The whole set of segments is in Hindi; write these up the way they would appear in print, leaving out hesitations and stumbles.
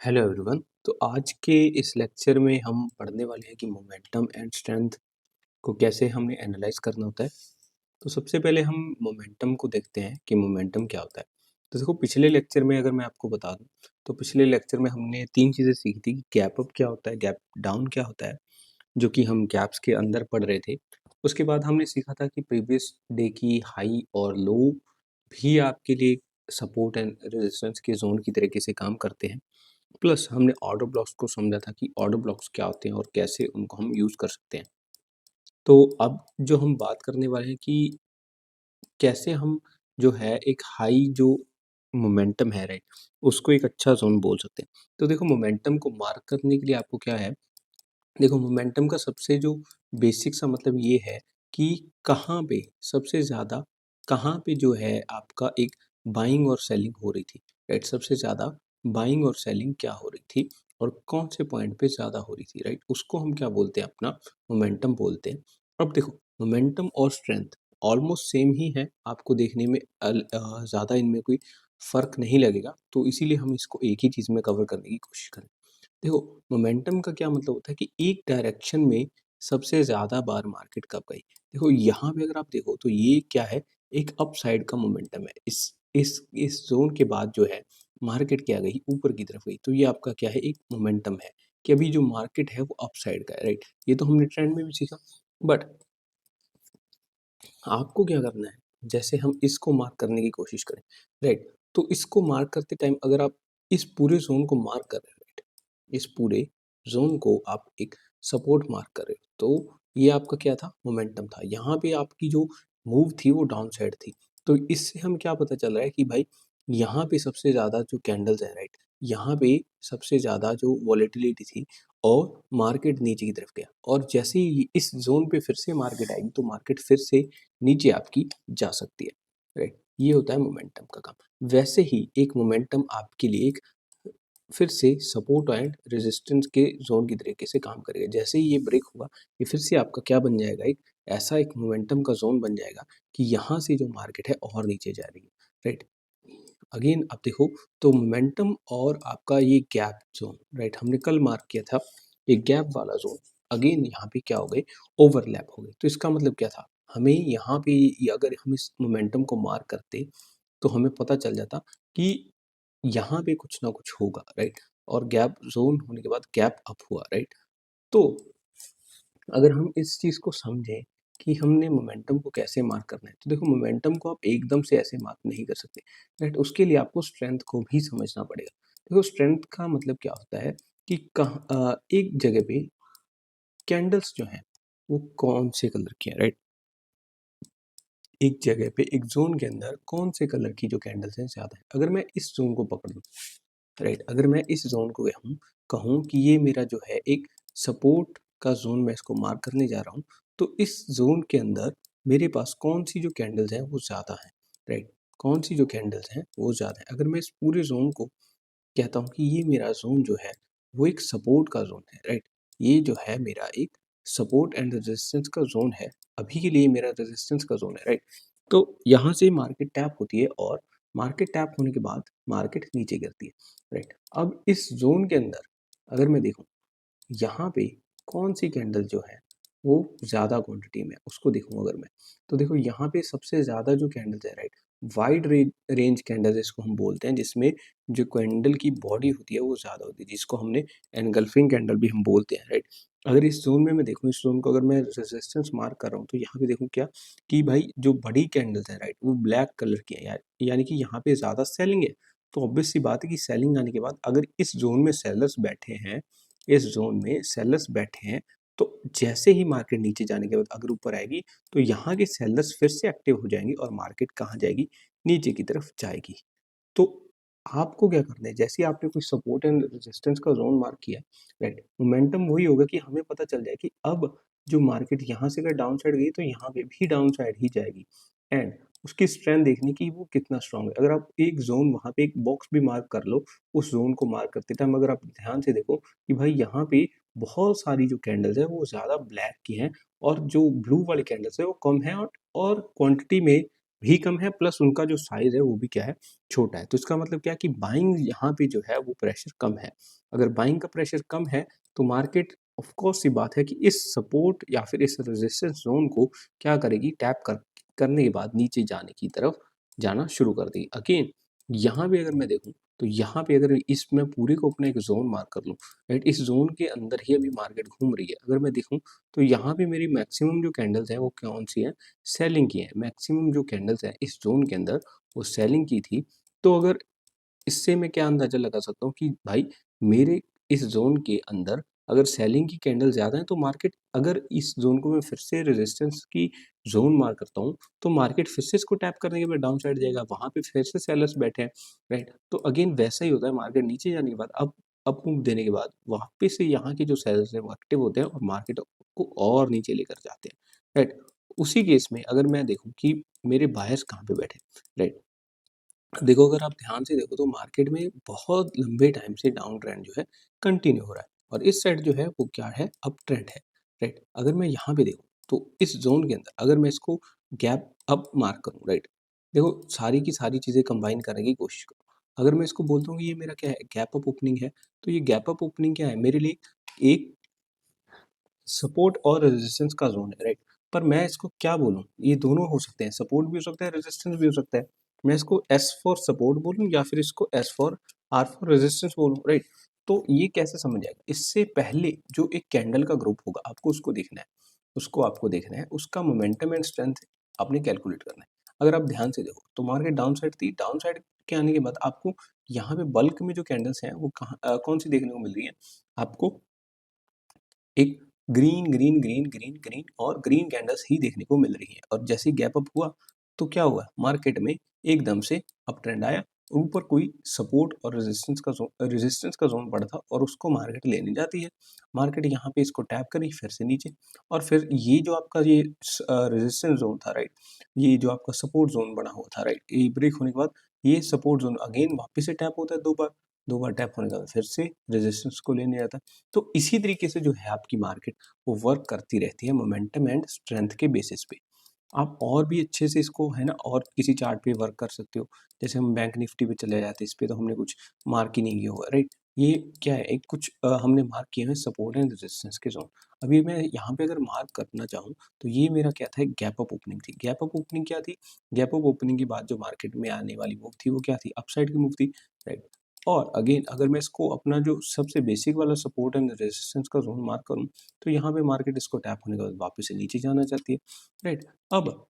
Hello everyone. तो आज के इस लेक्चर में हम पढ़ने वाले हैं कि मोमेंटम एंड स्ट्रेंथ को कैसे हमें एनालाइज करना होता है। तो सबसे पहले हम मोमेंटम को देखते हैं कि मोमेंटम क्या होता है। तो देखो, पिछले लेक्चर में अगर मैं आपको बता दूं तो पिछले लेक्चर में हमने तीन चीज़ें सीखी थी कि गैप अप क्या होता है, गैप डाउन क्या होता है, जो कि हम गैप्स के अंदर पढ़ रहे थे। उसके बाद हमने सीखा था कि प्रीवियस डे की हाई और लो भी आपके लिए सपोर्ट एंड रेजिस्टेंस के जोन की तरीके से काम करते हैं। प्लस हमने ऑर्डर ब्लॉक्स को समझा था कि ऑर्डर ब्लॉक्स क्या होते हैं और कैसे उनको हम यूज़ कर सकते हैं। तो अब जो हम बात करने वाले हैं कि कैसे हम जो है एक हाई जो मोमेंटम है, राइट, उसको एक अच्छा ज़ोन बोल सकते हैं। तो देखो, मोमेंटम को मार्क करने के लिए आपको क्या है, देखो मोमेंटम का सबसे जो बेसिक सा मतलब ये है कि कहाँ पे सबसे ज़्यादा, कहाँ पे जो है आपका एक बाइंग और सेलिंग हो रही थी, राइट। सबसे ज़्यादा बाइंग और सेलिंग क्या हो रही थी और कौन से पॉइंट पे ज़्यादा हो रही थी, राइट, उसको हम क्या बोलते हैं, अपना मोमेंटम बोलते हैं। अब देखो, मोमेंटम और स्ट्रेंथ ऑलमोस्ट सेम ही है, आपको देखने में ज़्यादा इनमें कोई फ़र्क नहीं लगेगा, तो इसीलिए हम इसको एक ही चीज़ में कवर करने की कोशिश करें। देखो, मोमेंटम का क्या मतलब होता है कि एक डायरेक्शन में सबसे ज़्यादा बार मार्केट कब गई। देखो, यहाँ पे अगर आप देखो तो ये क्या है, एक अप साइड का मोमेंटम है। इस ज़ोन के बाद जो है मार्केट क्या गई, ऊपर की तरफ गई। तो ये आपका क्या है, एक मोमेंटम है कि अभी जो मार्केट है वो अप साइड का है, राइट। ये तो हमने ट्रेंड में भी सीखा। बट आपको क्या करना है, जैसे हम इसको मार्क करने की कोशिश करें, राइट। तो इसको मार्क करते टाइम अगर आप इस पूरे ज़ोन को मार्क कर रहे हैं, राइट, इस पूरे ज़ोन को आप एक सपोर्ट मार्क कर रहे हो, तो ये आपका क्या था, मोमेंटम था। यहाँ पे आपकी जो मूव थी वो डाउन साइड थी। तो इससे हम क्या पता चल रहा है कि भाई यहाँ पे सबसे ज़्यादा जो कैंडल्स हैं, राइट, यहाँ पे सबसे ज़्यादा जो वॉलेटिलिटी थी और मार्केट नीचे की तरफ गया, और जैसे ही इस ज़ोन पे फिर से मार्केट आएगी तो मार्केट फिर से नीचे आपकी जा सकती है, राइट। ये होता है मोमेंटम का काम। वैसे ही एक मोमेंटम आपके लिए एक फिर से सपोर्ट एंड रेजिस्टेंस के जोन की तरीके से काम करेगा। जैसे ही ये ब्रेक होगा, ये फिर से आपका क्या बन जाएगा, एक ऐसा एक मोमेंटम का जोन बन जाएगा कि यहाँ से जो मार्केट है और नीचे जा रही है, राइट। अगेन आप देखो, तो मोमेंटम और आपका ये गैप जोन, राइट, हमने कल मार्क किया था, ये गैप वाला जोन अगेन यहाँ पे क्या हो गए, ओवरलैप हो गए। तो इसका मतलब क्या था, हमें यहाँ पे अगर हम इस मोमेंटम को मार्क करते तो हमें पता चल जाता कि यहाँ पे कुछ ना कुछ होगा, राइट। और गैप जोन होने के बाद गैप अप हुआ, राइट। तो अगर हम इस चीज़ को समझें कि हमने मोमेंटम को कैसे मार्क करना है, तो देखो, मोमेंटम को आप एकदम से ऐसे मार्क नहीं कर सकते, राइट। उसके लिए आपको स्ट्रेंथ को भी समझना पड़ेगा। देखो, स्ट्रेंथ का मतलब क्या होता है कि एक जगह पे कैंडल्स जो हैं वो कौन से कलर की हैं, राइट। एक जगह पे एक जोन के अंदर कौन से कलर की जो कैंडल्स हैं ज़्यादा है। अगर मैं इस जोन को पकड़ लूँ, राइट, अगर मैं इस जोन को हम कहूँ कि ये मेरा जो है एक सपोर्ट का जोन, मैं इसको मार्क करने जा रहा हूँ, तो इस जोन के अंदर मेरे पास कौन सी जो कैंडल्स हैं वो ज़्यादा हैं, राइट। कौन सी जो कैंडल्स हैं वो ज़्यादा है। अगर मैं इस पूरे जोन को कहता हूँ कि ये मेरा जोन जो है वो एक सपोर्ट का जोन है, राइट। ये जो है मेरा एक सपोर्ट एंड रेजिस्टेंस का जोन है। अभी के लिए मेरा रेजिस्टेंस का जोन है, राइट। तो यहाँ से मार्केट टैप होती है और मार्केट टैप होने के बाद मार्केट नीचे गिरती है, राइट। अब इस जोन के अंदर अगर मैं देखूँ, यहाँ पे कौन सी कैंडल जो है वो ज़्यादा क्वांटिटी में है, उसको देखूँ अगर मैं, तो देखो यहाँ पे सबसे ज़्यादा जो कैंडल्स है, राइट, वाइड रेंज कैंडल्स इसको हम बोलते हैं, जिसमें जो कैंडल की बॉडी होती है वो ज़्यादा होती है, जिसको हमने एनगल्फिंग कैंडल भी हम बोलते हैं, राइट। अगर इस जोन में मैं देखूँ, इस जोन को अगर मैं रेजिस्टेंस मार्क कर रहा हूँ, तो यहाँ पे देखूँ क्या कि भाई जो बड़ी कैंडल्स है, राइट, वो ब्लैक कलर की है, यानी कि यहाँ पे ज़्यादा सेलिंग है। तो ऑब्वियस सी बात है कि सेलिंग आने के बाद अगर इस जोन में सेलर्स बैठे हैं, इस जोन में सेलर्स बैठे हैं, तो जैसे ही मार्केट नीचे जाने के बाद अगर ऊपर आएगी तो यहाँ के सेलर्स फिर से एक्टिव हो जाएंगे और मार्केट कहाँ जाएगी, नीचे की तरफ जाएगी। तो आपको क्या करना है, जैसे ही आपने कोई सपोर्ट एंड रेजिस्टेंस का जोन मार्क किया, राइट, मोमेंटम वही होगा कि हमें पता चल जाए कि अब जो मार्केट यहाँ से अगर डाउन साइड गई तो यहाँ पे भी डाउन साइड ही जाएगी, एंड उसकी स्ट्रेंथ देखनी कि वो कितना स्ट्रांग है। अगर आप एक जोन वहाँ पे एक बॉक्स भी मार्क कर लो, उस जोन को मार्क करते टाइम अगर आप ध्यान से देखो कि भाई यहाँ पे बहुत सारी जो कैंडल्स है वो ज़्यादा ब्लैक की हैं और जो ब्लू वाली कैंडल्स है वो कम है, और क्वांटिटी में भी कम है प्लस उनका जो साइज़ है वो भी क्या है, छोटा है। तो इसका मतलब क्या है कि बाइंग यहाँ पे जो है वो प्रेशर कम है। अगर बाइंग का प्रेशर कम है तो मार्केट ऑफ कोर्स सी बात है कि इस सपोर्ट या फिर इस रेजिस्टेंस ज़ोन को क्या करेगी, टैप करने के बाद नीचे जाने की तरफ जाना शुरू कर देगी। अगेन यहाँ पे अगर मैं देखूँ तो यहाँ पे अगर मैं पूरे को अपना एक ज़ोन मार्क कर लूँ, राइट? इस ज़ोन के अंदर ही अभी मार्केट घूम रही है। अगर मैं देखूँ तो यहाँ पे मेरी मैक्सिमम जो कैंडल्स हैं वो कौन-सी हैं? सेलिंग की हैं। मैक्सिमम जो कैंडल्स हैं इस ज़ोन के अंदर वो सेलिंग की थी। तो अगर इससे मैं क्या अंदाज़ा लगा सकता हूँ कि भाई मेरे इस ज़ोन के अंदर अगर सेलिंग की कैंडल ज़्यादा है तो मार्केट, अगर इस ज़ोन को मैं फिर से रेजिस्टेंस की ज़ोन मार्क करता हूँ, तो मार्केट फिर से इसको टैप करने के बाद डाउन साइड जाएगा, वहाँ पे फिर से सेलर्स बैठे हैं, राइट? तो अगेन वैसा ही होता है, मार्केट नीचे जाने के बाद अप मूव देने के बाद वापस से यहाँ के जो सेलर्स हैं वो एक्टिव होते हैं और मार्केट को और नीचे लेकर जाते हैं, राइट? उसी केस में अगर मैं देखूँ कि मेरे बायर्स कहाँ पे बैठे हैं, राइट? देखो अगर आप ध्यान से देखो तो मार्केट में बहुत लंबे टाइम से डाउन ट्रेंड जो है कंटिन्यू हो रहा है और इस साइड जो है वो क्या है, अप ट्रेंड है, राइट? अगर मैं यहाँ पे देखूँ तो इस जोन के अंदर अगर मैं इसको गैप अप मार्क करूँ, राइट? देखो सारी की सारी चीज़ें कंबाइन करने की कोशिश करो। अगर मैं इसको बोलता हूँ कि ये मेरा क्या है, गैप अप ओपनिंग है, तो ये गैप अप ओपनिंग क्या है मेरे लिए, एक सपोर्ट और रेजिस्टेंस का ज़ोन है, राइट? पर मैं इसको क्या बोलूँ? ये दोनों हो सकते हैं, सपोर्ट भी हो सकता है, रेजिस्टेंस भी हो सकता है। मैं इसको एस फॉर सपोर्ट बोलूँ या फिर इसको S for R for resistance बोलूँ, राइट? तो ये कैसे समझ आएगा? इससे पहले जो एक कैंडल का ग्रुप होगा, आपको उसको देखना है। उसको आपको देखना है, उसका मोमेंटम एंड स्ट्रेंथ आपने कैलकुलेट करना है। अगर आप ध्यान से देखो, तो मार्केट डाउन साइड थी, डाउन साइड के आने के बाद आपको यहाँ पे बल्क में जो कैंडल्स हैं, वो कौन-सी देखने को मिल रही है? आपको एक green, green, green, green, green और ग्रीन कैंडल्स ही देखने को मिल रही हैं और जैसे ही गैप अप हुआ, तो क्या हुआ? मार्केट में एकदम से अप ट्रेंड आया, ऊपर कोई सपोर्ट और रेजिस्टेंस का ज़ोन पड़ा था और उसको मार्केट लेने जाती है। मार्केट यहाँ पे इसको टैप करी, फिर से नीचे और फिर ये जो आपका ये रेजिस्टेंस ज़ोन था, राइट? ये जो आपका सपोर्ट ज़ोन बना हुआ था, राइट? ये ब्रेक होने के बाद ये सपोर्ट ज़ोन अगेन वापस से टैप होता है 2 बार, 2 बार टैप होने के बाद फिर से रेजिस्टेंस को लेने जाता है। तो इसी तरीके से जो है आपकी मार्केट वो वर्क करती रहती है मोमेंटम एंड स्ट्रेंथ के बेसिस पे। आप और भी अच्छे से इसको है ना और किसी चार्ट पे वर्क कर सकते हो। जैसे हम बैंक निफ्टी पे चले जाते हैं, इस पे तो हमने कुछ मार्क ही नहीं किया हुआ, राइट? ये क्या है, एक कुछ हमने मार्क किए हैं सपोर्ट एंड रेजिस्टेंस के ज़ोन। अभी मैं यहाँ पे अगर मार्क करना चाहूँ तो ये मेरा क्या था, एक गैप अप ओपनिंग थी। गैप अप ओपनिंग क्या थी? गैप अप ओपनिंग के बाद जो मार्केट में आने वाली मूव थी वो क्या थी? अपसाइड की मूव थी, राइट? और अगेन अगर मैं इसको अपना जो सबसे बेसिक वाला सपोर्ट एंड रेजिस्टेंस का ज़ोन मार्क करूँ, तो यहाँ पे मार्केट इसको टैप होने के बाद वापस से नीचे जाना चाहती है, राइट? अब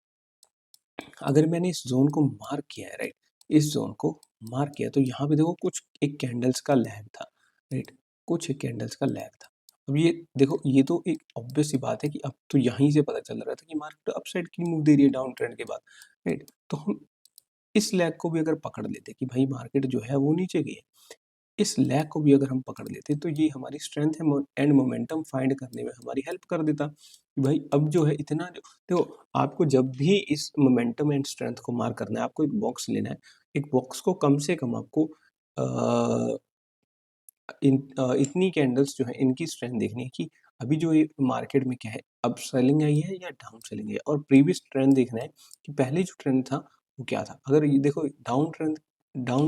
अगर मैंने इस ज़ोन को मार्क किया है, राइट? इस ज़ोन को मार्क किया तो यहाँ पे देखो कुछ एक कैंडल्स का लैग था, राइट? कुछ एक कैंडल्स का लैग था। अब ये देखो ये तो एक ऑब्वियस सी बात है कि अब तो यहीं से पता चल रहा था कि मार्केट अपसाइड की मूव दे रही है डाउन ट्रेंड के बाद, राइट? तो हम इस लैग को भी अगर पकड़ लेते कि भाई मार्केट जो है वो नीचे गई है, इस लैग को भी अगर हम पकड़ लेते तो ये हमारी स्ट्रेंथ एंड मोमेंटम फाइंड करने में हमारी हेल्प कर देता कि भाई अब जो है इतना जो देखो, आपको जब भी इस मोमेंटम एंड स्ट्रेंथ को मार्क करना है, आपको एक बॉक्स लेना है। एक बॉक्स को कम से कम आपको इतनी कैंडल्स जो है इनकी स्ट्रेंथ देखनी है कि अभी जो ये मार्केट में क्या है, अप सेलिंग आई है या डाउन सेलिंग है और प्रीवियस ट्रेंड देखना है कि पहले जो ट्रेंड था वो क्या था। अगर ये देखो डाउन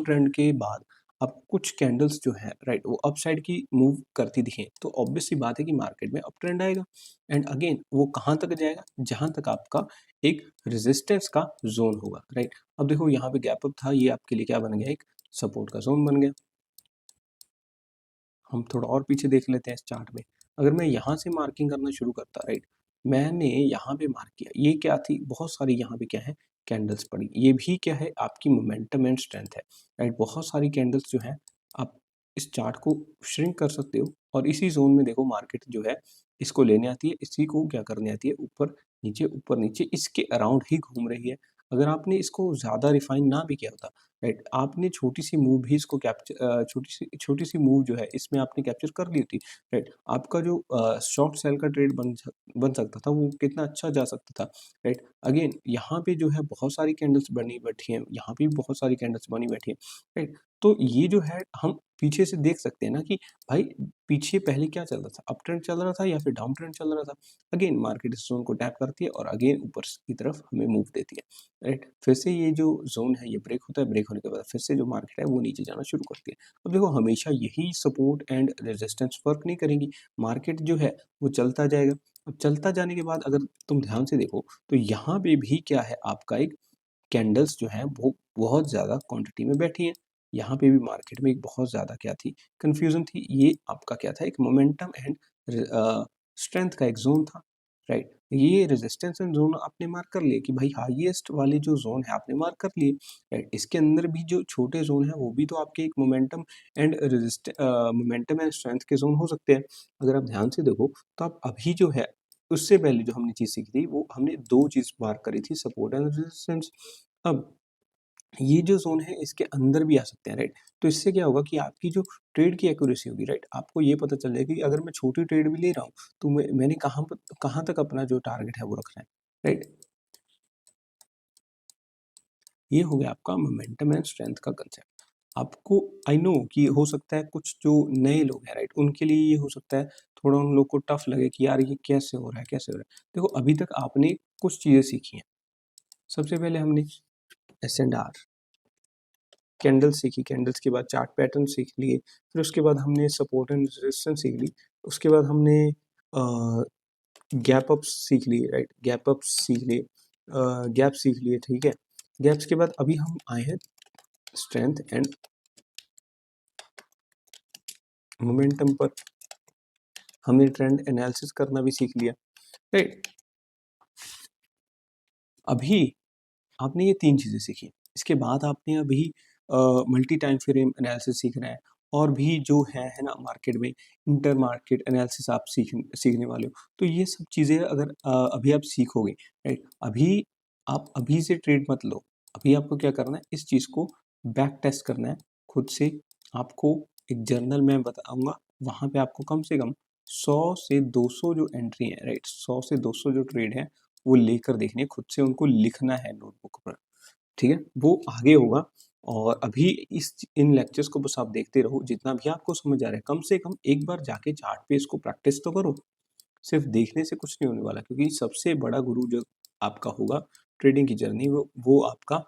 ट्रेंड के बाद अब कुछ कैंडल्स जो है, राइट, वो अप साइड की मूव करती दिखें तो ऑब्वियस सी बात है कि मार्केट में अप ट्रेंड आएगा एंड अगेन वो कहाँ तक जाएगा, जहां तक आपका एक रेजिस्टेंस का जोन होगा, राइट? अब देखो यहाँ पे गैप अप था, ये आपके लिए क्या बन गया, एक सपोर्ट का जोन बन गया। हम थोड़ा और पीछे देख लेते हैं इस चार्ट में। अगर मैं यहाँ से मार्किंग करना शुरू करता, राइट, मैंने यहाँ पे मार्क किया, ये क्या थी, बहुत सारी यहाँ पे क्या है, कैंडल्स पड़ी, ये भी क्या है, आपकी मोमेंटम एंड स्ट्रेंथ है, राइट? बहुत सारी कैंडल्स जो है आप इस चार्ट को श्रिंक कर सकते हो और इसी जोन में देखो मार्केट जो है इसको लेने आती है, इसी को क्या करने आती है, ऊपर नीचे इसके अराउंड ही घूम रही है। अगर आपने इसको ज़्यादा रिफाइन ना भी किया होता, राइट, आपने छोटी-सी मूव भी इसको छोटी-सी मूव जो है इसमें आपने कैप्चर कर ली थी, राइट? आपका जो शॉर्ट सेल का ट्रेड बन सकता था, वो कितना अच्छा जा सकता था, राइट? अगेन यहाँ पे जो है बहुत सारी कैंडल्स बनी बैठी हैं, यहाँ पे भी बहुत सारी कैंडल्स बनी बैठी हैं, राइट? तो ये जो है हम पीछे से देख सकते हैं ना कि भाई पीछे पहले क्या चल रहा था, अप ट्रेंड चल रहा था या फिर डाउन ट्रेंड चल रहा था। अगेन मार्केट इस ज़ोन को टैप करती है और अगेन ऊपर की तरफ हमें मूव देती है, राइट? फिर से ये जो ज़ोन है ये ब्रेक होता है, ब्रेक होने के बाद फिर से जो मार्केट है वो नीचे जाना शुरू करती है। अब देखो हमेशा यही सपोर्ट एंड रेजिस्टेंस वर्क नहीं करेंगी, मार्केट जो है वो चलता जाएगा। अब चलता जाने के बाद अगर तुम ध्यान से देखो तो यहाँ पे भी क्या है, आपका एक कैंडल्स जो हैं वो बहुत ज़्यादा क्वांटिटी में बैठी हैं। यहाँ पे भी मार्केट में एक बहुत ज़्यादा क्या थी, कन्फ्यूज़न थी। ये आपका क्या था, एक मोमेंटम एंड स्ट्रेंथ का एक ज़ोन था, राइट? ये रेजिस्टेंस एंड ज़ोन आपने मार्क कर लिए कि भाई हाईएस्ट वाले जो ज़ोन है आपने मार्क कर लिए, राइट? इसके अंदर भी जो छोटे ज़ोन हैं वो भी तो आपके एक मोमेंटम एंड स्ट्रेंथ के ज़ोन हो सकते हैं। अगर आप ध्यान से देखो तो आप अभी जो है उससे पहले जो हमने चीज़ सीखी थी वो हमने 2 चीज़ मार्क करी थी, सपोर्ट एंड रेजिस्टेंस। अब ये जो ज़ोन है इसके अंदर भी आ सकते हैं, राइट? तो इससे क्या होगा कि आपकी जो ट्रेड की एक्यूरेसी होगी, राइट? आपको ये पता चल जाएगा कि अगर मैं छोटी ट्रेड भी ले रहा हूँ तो मैंने कहाँ तक अपना जो टारगेट है वो रखना है, राइट? ये हो गया आपका मोमेंटम एंड स्ट्रेंथ का कंसेप्ट। आपको आई नो कि हो सकता है कुछ जो नए लोग हैं, राइट? उनके लिए ये हो सकता है थोड़ा उन लोग को टफ लगे कि यार ये कैसे हो रहा है, कैसे हो रहा है? देखो अभी तक आपने कुछ चीज़ें सीखी हैं। सबसे पहले हमने एस&आर कैंडल्स सीखी, कैंडल्स के बाद चार्ट पैटर्न सीख लिए, फिर उसके बाद हमने सपोर्ट एंड रेजिस्टेंस सीख ली, उसके बाद हमने गैप अप्स सीख लिए, राइट? गैप अप्स सीख लिए, गैप सीख लिए, ठीक है? गैप्स के बाद अभी हम आए हैं स्ट्रेंथ एंड मोमेंटम पर। हमने ट्रेंड एनालिसिस करना भी सीख लिया, राइट? अभी आपने ये 3 चीज़ें सीखी। इसके बाद आपने अभी मल्टी टाइम फ्रेम एनालिसिस सीखना है और भी जो है ना मार्केट में इंटर मार्केट एनालिसिस आप सीखने वाले हो। तो ये सब चीज़ें अगर अभी आप सीखोगे, राइट? अभी आप अभी से ट्रेड मत लो। अभी आपको क्या करना है, इस चीज़ को बैक टेस्ट करना है खुद से। आपको एक जर्नल मैं बताऊँगा, वहाँ पे आपको कम से कम 100 से 200 जो एंट्री है, राइट? 100 से 200 जो ट्रेड है वो लेकर देखनी है, खुद से उनको लिखना है नोटबुक पर, ठीक है? वो आगे होगा और अभी इस इन लेक्चर्स को बस आप देखते रहो, जितना भी आपको समझ आ रहा है, कम से कम एक बार जाके चार्ट पे इसको प्रैक्टिस तो करो। सिर्फ देखने से कुछ नहीं होने वाला, क्योंकि सबसे बड़ा गुरु जो आपका होगा ट्रेडिंग की जर्नी, वो आपका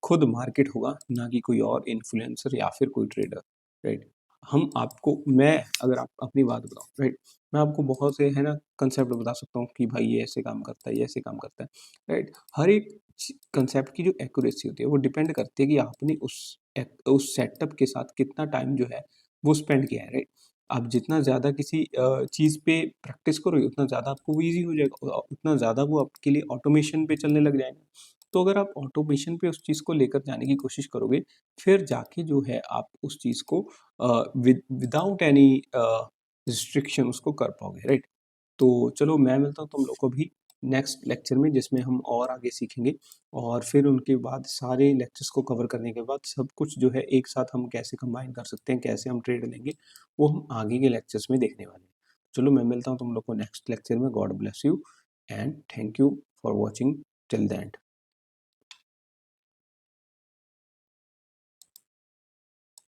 खुद मार्केट होगा, ना कि कोई और इन्फ्लुएंसर या फिर कोई ट्रेडर, राइट? हम आपको मैं अगर आप अपनी बात बताऊँ, राइट? मैं आपको बहुत से है ना कंसेप्ट बता सकता हूँ कि भाई ये ऐसे काम करता है, ये ऐसे काम करता है, राइट? हर एक कंसेप्ट की जो एक्यूरेसी होती है वो डिपेंड करती है कि आपने उस सेटअप के साथ कितना टाइम जो है वो स्पेंड किया है, राइट? आप जितना ज़्यादा किसी चीज़ पे प्रैक्टिस करोगे उतना ज़्यादा आपको वो ईज़ी हो जाएगा, उतना ज़्यादा वो आपके लिए ऑटोमेशन पे चलने लग जाएगा। तो अगर आप ऑटोमेशन पे उस चीज़ को लेकर जाने की कोशिश करोगे, फिर जाके जो है आप उस चीज़ को विदाउट एनी रिस्ट्रिक्शन उसको कर पाओगे, राइट? तो चलो मैं मिलता हूँ तुम लोग को भी नेक्स्ट लेक्चर में, जिसमें हम और आगे सीखेंगे और फिर उनके बाद सारे लेक्चर्स को कवर करने के बाद सब कुछ जो है एक साथ हम कैसे कंबाइन कर सकते हैं, कैसे हम ट्रेड लेंगे, वो हम आगे के लेक्चर्स में देखने वाले हैं। चलो मैं मिलता हूँ तुम लोग को नेक्स्ट लेक्चर में। God bless you and thank you for watching till the end.